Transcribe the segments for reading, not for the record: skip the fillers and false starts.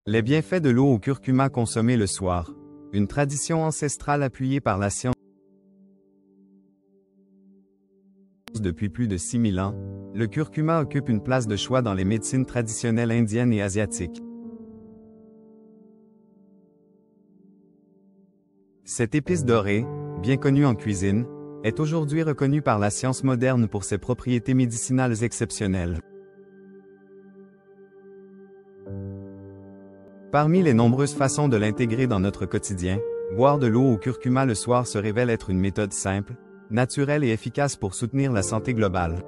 Les bienfaits de l'eau au curcuma consommée le soir. Une tradition ancestrale appuyée par la science. Depuis plus de 6000 ans, le curcuma occupe une place de choix dans les médecines traditionnelles indiennes et asiatiques. Cette épice dorée, bien connue en cuisine, est aujourd'hui reconnue par la science moderne pour ses propriétés médicinales exceptionnelles. Parmi les nombreuses façons de l'intégrer dans notre quotidien, boire de l'eau au curcuma le soir se révèle être une méthode simple, naturelle et efficace pour soutenir la santé globale.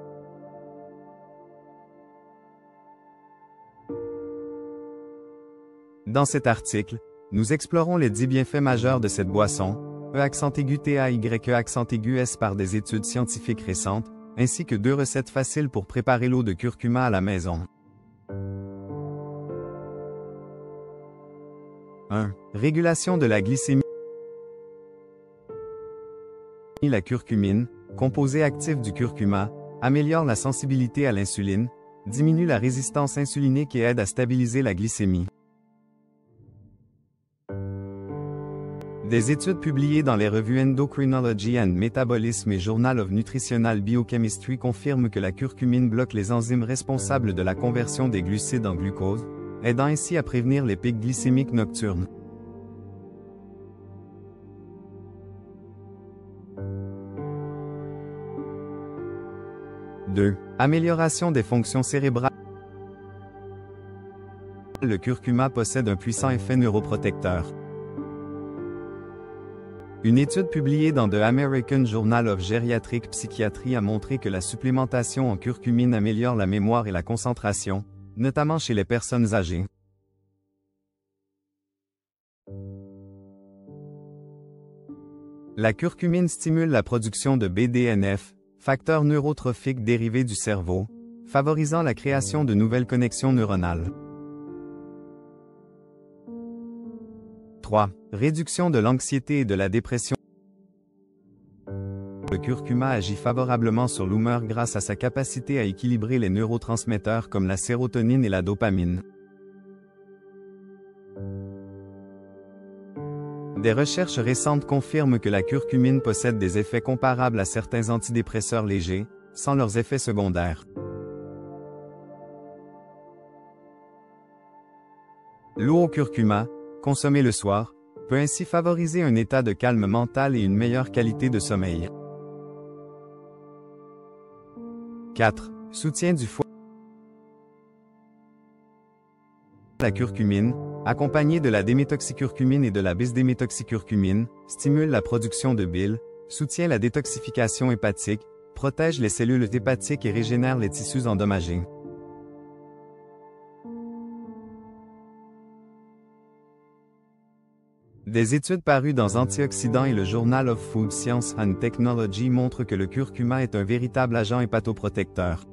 Dans cet article, nous explorons les 10 bienfaits majeurs de cette boisson, E_TAYE_S par des études scientifiques récentes, ainsi que 2 recettes faciles pour préparer l'eau de curcuma à la maison. 1. Régulation de la glycémie. La curcumine, composé actif du curcuma, améliore la sensibilité à l'insuline, diminue la résistance insulinique et aide à stabiliser la glycémie. Des études publiées dans les revues Endocrinology and Metabolism et Journal of Nutritional Biochemistry confirment que la curcumine bloque les enzymes responsables de la conversion des glucides en glucose, aidant ainsi à prévenir les pics glycémiques nocturnes. 2. Amélioration des fonctions cérébrales. Le curcuma possède un puissant effet neuroprotecteur. Une étude publiée dans The American Journal of Geriatric Psychiatry a montré que la supplémentation en curcumine améliore la mémoire et la concentration, notamment chez les personnes âgées. La curcumine stimule la production de BDNF, facteur neurotrophique dérivé du cerveau, favorisant la création de nouvelles connexions neuronales. 3. Réduction de l'anxiété et de la dépression. Le curcuma agit favorablement sur l'humeur grâce à sa capacité à équilibrer les neurotransmetteurs comme la sérotonine et la dopamine. Des recherches récentes confirment que la curcumine possède des effets comparables à certains antidépresseurs légers, sans leurs effets secondaires. L'eau au curcuma, consommée le soir, peut ainsi favoriser un état de calme mental et une meilleure qualité de sommeil. 4. Soutien du foie. La curcumine, accompagnée de la déméthoxycurcumine et de la bis-déméthoxycurcumine, stimule la production de bile, soutient la détoxification hépatique, protège les cellules hépatiques et régénère les tissus endommagés. Des études parues dans Antioxydants et le Journal of Food Science and Technology montrent que le curcuma est un véritable agent hépatoprotecteur.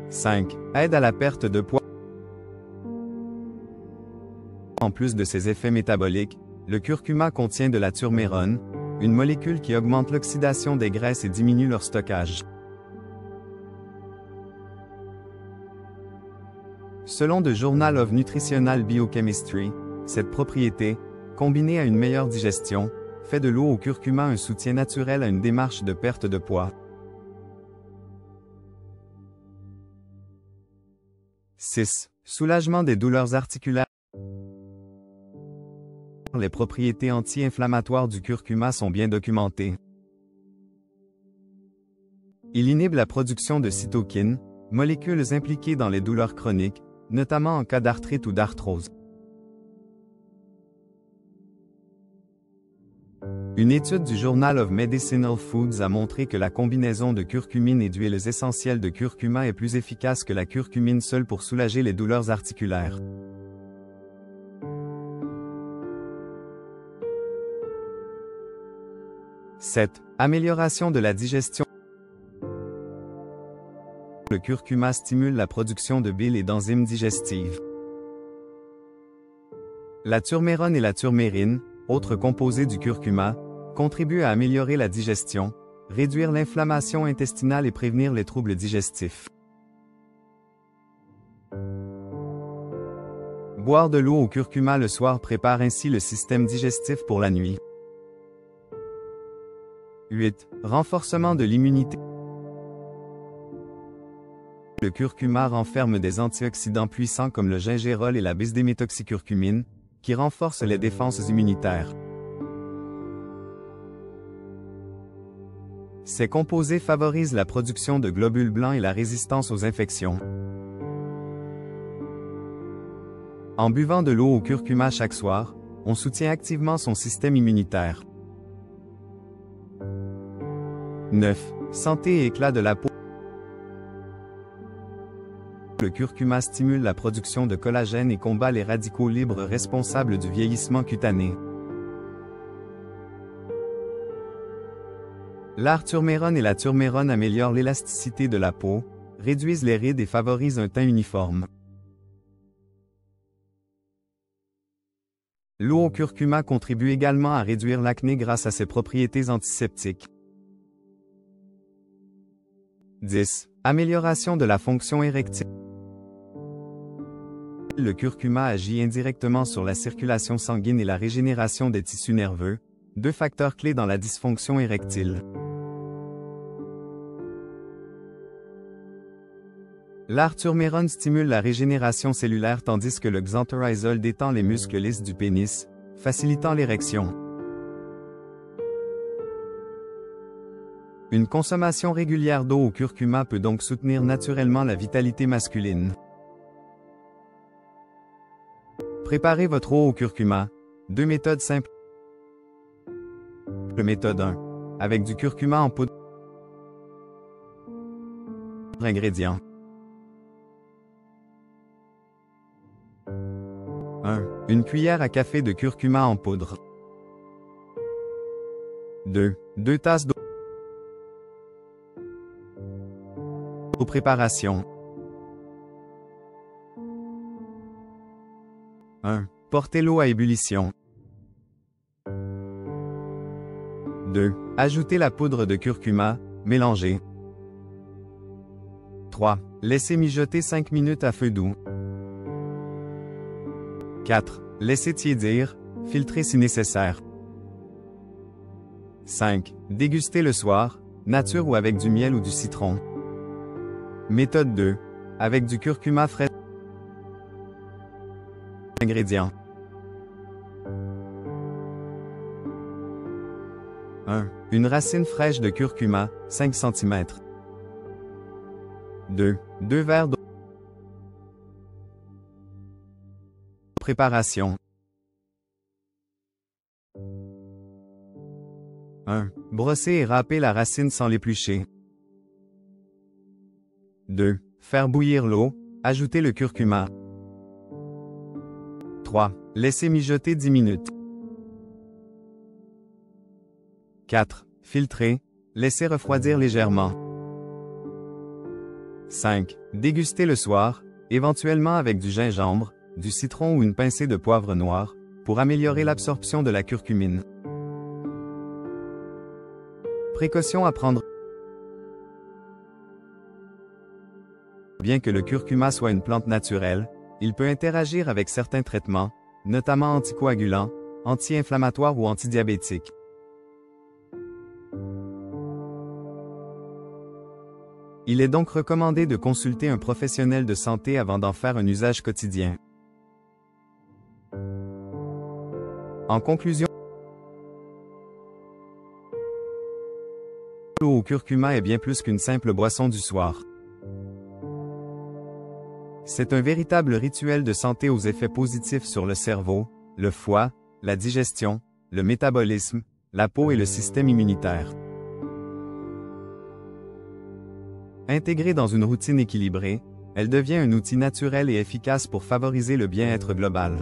5. Aide à la perte de poids. En plus de ses effets métaboliques, le curcuma contient de la turmérone, une molécule qui augmente l'oxydation des graisses et diminue leur stockage. Selon The Journal of Nutritional Biochemistry, cette propriété, combinée à une meilleure digestion, fait de l'eau au curcuma un soutien naturel à une démarche de perte de poids. 6. Soulagement des douleurs articulaires. Les propriétés anti-inflammatoires du curcuma sont bien documentées. Il inhibe la production de cytokines, molécules impliquées dans les douleurs chroniques, notamment en cas d'arthrite ou d'arthrose. Une étude du Journal of Medicinal Foods a montré que la combinaison de curcumine et d'huiles essentielles de curcuma est plus efficace que la curcumine seule pour soulager les douleurs articulaires. « 7. Amélioration de la digestion. Le curcuma stimule la production de bile et d'enzymes digestives. La turmérone et la turmérine, autres composés du curcuma, contribuent à améliorer la digestion, réduire l'inflammation intestinale et prévenir les troubles digestifs. Boire de l'eau au curcuma le soir prépare ainsi le système digestif pour la nuit. 8. Renforcement de l'immunité. Le curcuma renferme des antioxydants puissants comme le gingérol et la bisdéméthoxycurcumine, qui renforcent les défenses immunitaires. Ces composés favorisent la production de globules blancs et la résistance aux infections. En buvant de l'eau au curcuma chaque soir, on soutient activement son système immunitaire. 9. Santé et éclat de la peau. Le curcuma stimule la production de collagène et combat les radicaux libres responsables du vieillissement cutané. L'arturmérone et la turmérone améliorent l'élasticité de la peau, réduisent les rides et favorisent un teint uniforme. L'eau au curcuma contribue également à réduire l'acné grâce à ses propriétés antiseptiques. 10. Amélioration de la fonction érectile. Le curcuma agit indirectement sur la circulation sanguine et la régénération des tissus nerveux, deux facteurs clés dans la dysfonction érectile. L'arturmérone stimule la régénération cellulaire tandis que le xanthorizol détend les muscles lisses du pénis, facilitant l'érection. Une consommation régulière d'eau au curcuma peut donc soutenir naturellement la vitalité masculine. Préparez votre eau au curcuma. 2 méthodes simples. Méthode 1. Avec du curcuma en poudre. Ingrédients. 1. Une cuillère à café de curcuma en poudre. 2. 2 tasses d'eau. Préparation. 1. Portez l'eau à ébullition. 2. Ajoutez la poudre de curcuma, mélangez. 3. Laissez mijoter 5 minutes à feu doux. 4. Laissez tiédir, filtrez si nécessaire. 5. Dégustez le soir, nature ou avec du miel ou du citron. Méthode 2. Avec du curcuma frais. Ingrédients. 1. Une racine fraîche de curcuma, 5 cm. 2. 2 verres d'eau. Préparation. 1. Brosser et râper la racine sans l'éplucher. 2. Faire bouillir l'eau, ajouter le curcuma. 3. Laisser mijoter 10 minutes. 4. Filtrer, laisser refroidir légèrement. 5. Déguster le soir, éventuellement avec du gingembre, du citron ou une pincée de poivre noir, pour améliorer l'absorption de la curcumine. Précaution à prendre. Bien que le curcuma soit une plante naturelle, il peut interagir avec certains traitements, notamment anticoagulants, anti-inflammatoires ou antidiabétiques. Il est donc recommandé de consulter un professionnel de santé avant d'en faire un usage quotidien. En conclusion, l'eau au curcuma est bien plus qu'une simple boisson du soir. C'est un véritable rituel de santé aux effets positifs sur le cerveau, le foie, la digestion, le métabolisme, la peau et le système immunitaire. Intégrée dans une routine équilibrée, elle devient un outil naturel et efficace pour favoriser le bien-être global.